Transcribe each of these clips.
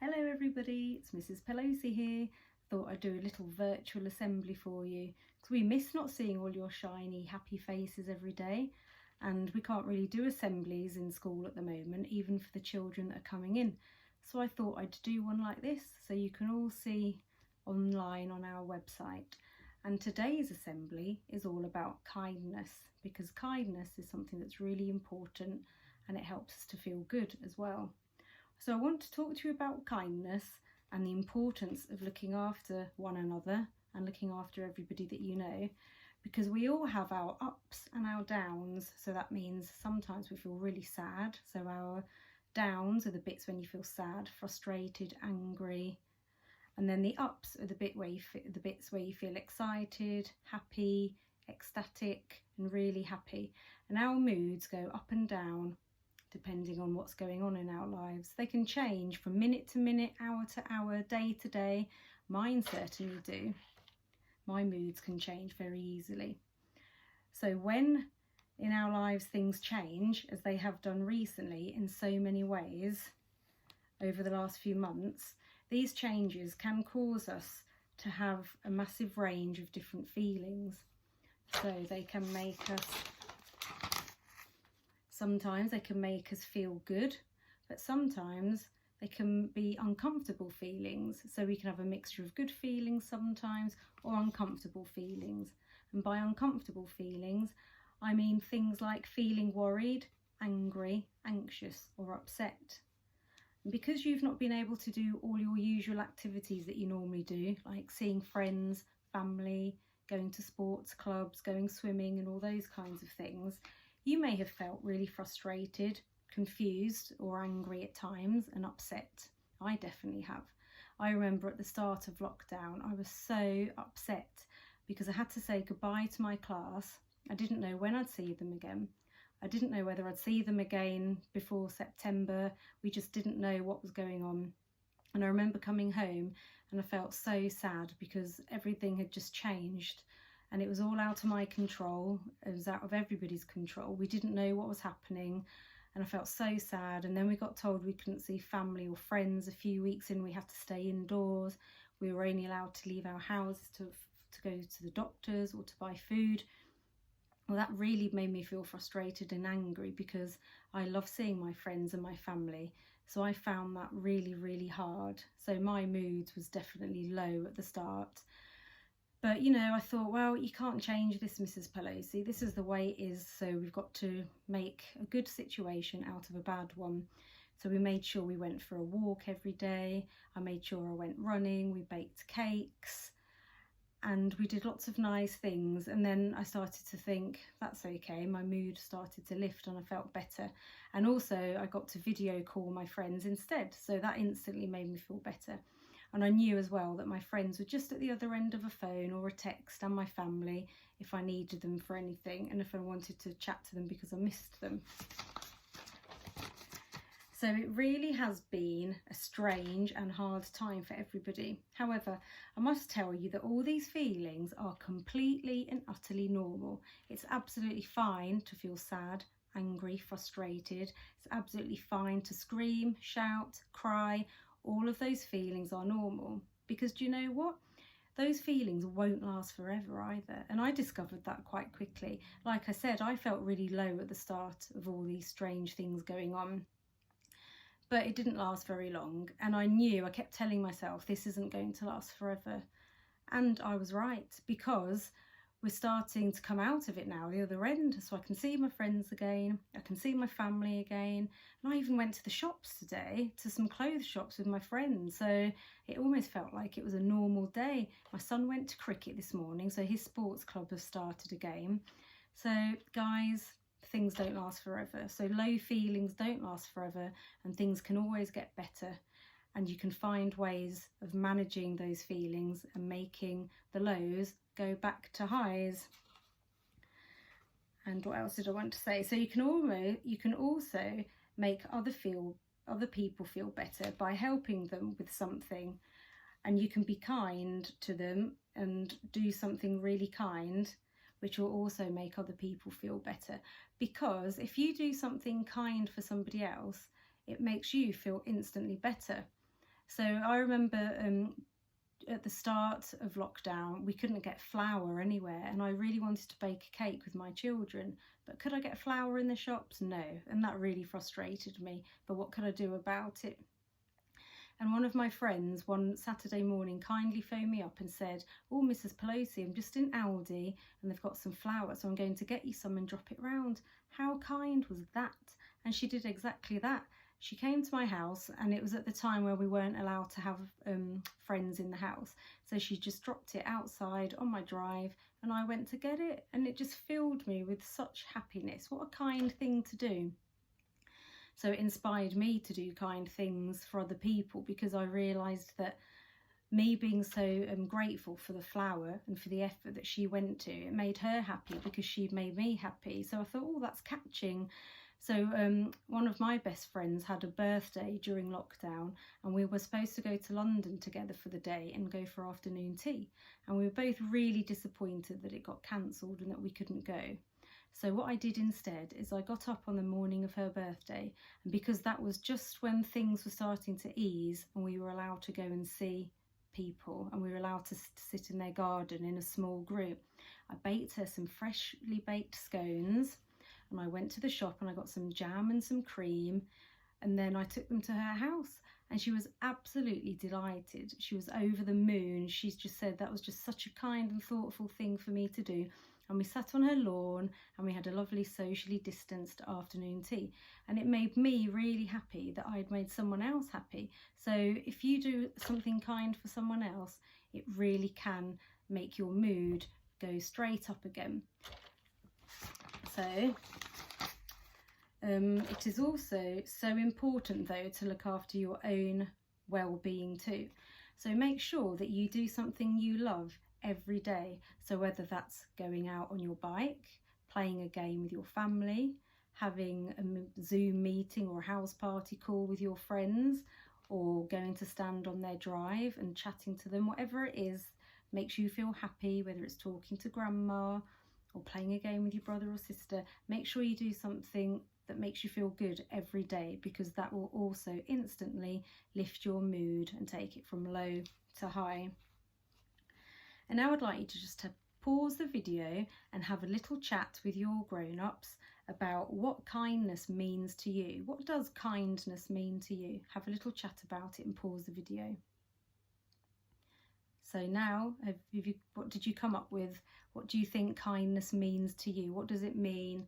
Hello everybody, it's Mrs Pelosi here. Thought I'd do a little virtual assembly for you because we miss not seeing all your shiny happy faces every day, and we can't really do assemblies in school at the moment, even for the children that are coming in. So I thought I'd do one like this so you can all see online on our website. And today's assembly is all about kindness, because kindness is something that's really important and it helps us to feel good as well. So I want to talk to you about kindness and the importance of looking after one another and looking after everybody that you know, because we all have our ups and our downs. So that means sometimes we feel really sad. So our downs are the bits when you feel sad, frustrated, angry. And then the ups are the bits where you feel excited, happy, ecstatic and really happy. And our moods go up and down depending on what's going on in our lives. They can change from minute to minute, hour to hour, day to day. Mine certainly do. My moods can change very easily. So when in our lives things change, as they have done recently in so many ways over the last few months, these changes can cause us to have a massive range of different feelings. So they can make us Sometimes they can make us feel good, but sometimes they can be uncomfortable feelings. So we can have a mixture of good feelings sometimes or uncomfortable feelings. And by uncomfortable feelings, I mean things like feeling worried, angry, anxious or upset. And because you've not been able to do all your usual activities that you normally do, like seeing friends, family, going to sports clubs, going swimming and all those kinds of things, you may have felt really frustrated, confused or angry at times and upset. I definitely have. I remember at the start of lockdown, I was so upset because I had to say goodbye to my class. I didn't know when I'd see them again. I didn't know whether I'd see them again before September. We just didn't know what was going on. And I remember coming home and I felt so sad because everything had just changed. And it was all out of my control. It was out of everybody's control. We didn't know what was happening and I felt so sad. And then we got told we couldn't see family or friends a few weeks in. We had to stay indoors. We were only allowed to leave our houses to go to the doctors or to buy food. Well, that really made me feel frustrated and angry because I love seeing my friends and my family. So I found that really, really hard. So my mood was definitely low at the start. But, you know, I thought, well, you can't change this, Mrs Pelosi. This is the way it is. So we've got to make a good situation out of a bad one. So we made sure we went for a walk every day. I made sure I went running. We baked cakes and we did lots of nice things. And then I started to think, that's okay. My mood started to lift and I felt better. And also I got to video call my friends instead. So that instantly made me feel better. And I knew as well that my friends were just at the other end of a phone or a text, and my family if I needed them for anything and if I wanted to chat to them because I missed them. So it really has been a strange and hard time for everybody. However, I must tell you that all these feelings are completely and utterly normal. It's absolutely fine to feel sad, angry, frustrated. It's absolutely fine to scream, shout, cry. All of those feelings are normal, because do you know what? Those feelings won't last forever either. And I discovered that quite quickly. Like I said, I felt really low at the start of all these strange things going on. But it didn't last very long. And I kept telling myself, this isn't going to last forever. And I was right, because we're starting to come out of it now, the other end. So I can see my friends again, I can see my family again. And I even went to the shops today, to some clothes shops with my friends. So it almost felt like it was a normal day. My son went to cricket this morning, so his sports club has started again. So guys, things don't last forever. So low feelings don't last forever, and things can always get better. And you can find ways of managing those feelings and making the lows go back to highs. And what else did I want to say? So you can also make other people feel better by helping them with something, and you can be kind to them and do something really kind, which will also make other people feel better. Because if you do something kind for somebody else, it makes you feel instantly better. So I remember at the start of lockdown, we couldn't get flour anywhere, and I really wanted to bake a cake with my children, but could I get flour in the shops? No, and that really frustrated me, but what could I do about it? And one of my friends one Saturday morning kindly phoned me up and said, "Oh, Mrs Pelosi, I'm just in Aldi and they've got some flour, so I'm going to get you some and drop it round." How kind was that? And she did exactly that. She came to my house, and it was at the time where we weren't allowed to have friends in the house. So she just dropped it outside on my drive, and I went to get it, and it just filled me with such happiness. What a kind thing to do. So it inspired me to do kind things for other people, because I realised that me being so grateful for the flower and for the effort that she went to, it made her happy because she made me happy. So I thought, oh, that's catching. So one of my best friends had a birthday during lockdown, and we were supposed to go to London together for the day and go for afternoon tea. And we were both really disappointed that it got cancelled and that we couldn't go. So what I did instead is I got up on the morning of her birthday, and because that was just when things were starting to ease and we were allowed to go and see people and we were allowed to sit in their garden in a small group, I baked her some freshly baked scones. And I went to the shop and I got some jam and some cream, and then I took them to her house, and she was absolutely delighted. She was over the moon. She's just said that was just such a kind and thoughtful thing for me to do. And we sat on her lawn and we had a lovely socially distanced afternoon tea, and it made me really happy that I'd made someone else happy. So if you do something kind for someone else, it really can make your mood go straight up again. So it is also so important, though, to look after your own well-being too. So make sure that you do something you love every day. So whether that's going out on your bike, playing a game with your family, having a Zoom meeting or a house party call with your friends, or going to stand on their drive and chatting to them, whatever it is makes you feel happy, whether it's talking to grandma or playing a game with your brother or sister, make sure you do something that makes you feel good every day, because that will also instantly lift your mood and take it from low to high. And now I'd like you to just pause the video and have a little chat with your grown-ups about what kindness means to you. What does kindness mean to you? Have a little chat about it and pause the video. So now, what did you come up with? What do you think kindness means to you? What does it mean?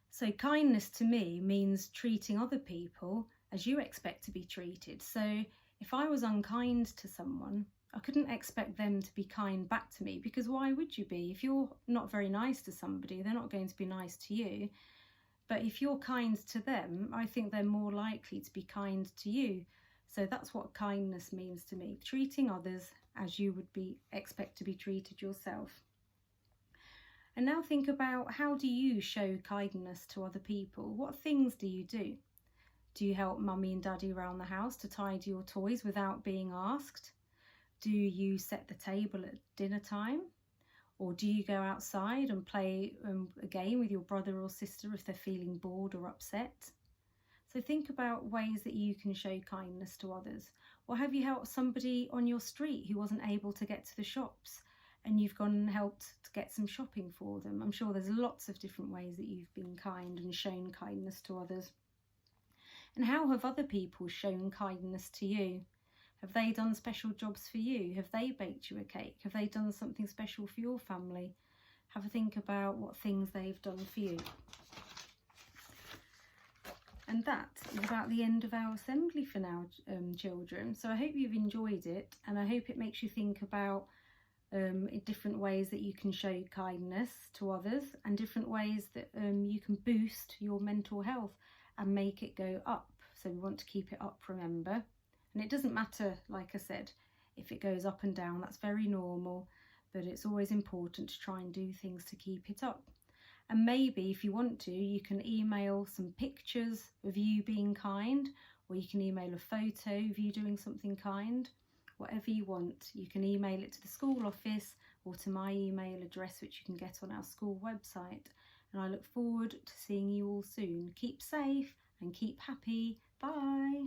So kindness to me means treating other people as you expect to be treated. So if I was unkind to someone, I couldn't expect them to be kind back to me, because why would you be? If you're not very nice to somebody, they're not going to be nice to you. But if you're kind to them, I think they're more likely to be kind to you. So that's what kindness means to me, treating others as you would expect to be treated yourself. And now think about, how do you show kindness to other people? What things do you do? Do you help mummy and daddy around the house to tidy your toys without being asked? Do you set the table at dinner time? Or do you go outside and play a game with your brother or sister if they're feeling bored or upset? So think about ways that you can show kindness to others. Or have you helped somebody on your street who wasn't able to get to the shops, and you've gone and helped to get some shopping for them? I'm sure there's lots of different ways that you've been kind and shown kindness to others. And how have other people shown kindness to you? Have they done special jobs for you? Have they baked you a cake? Have they done something special for your family? Have a think about what things they've done for you. And that is about the end of our assembly for now, children. So I hope you've enjoyed it, and I hope it makes you think about different ways that you can show kindness to others, and different ways that you can boost your mental health and make it go up. So we want to keep it up, remember. And it doesn't matter, like I said, if it goes up and down, that's very normal, but it's always important to try and do things to keep it up. And maybe if you want to, you can email some pictures of you being kind, or you can email a photo of you doing something kind. Whatever you want, you can email it to the school office or to my email address, which you can get on our school website. And I look forward to seeing you all soon. Keep safe and keep happy. Bye.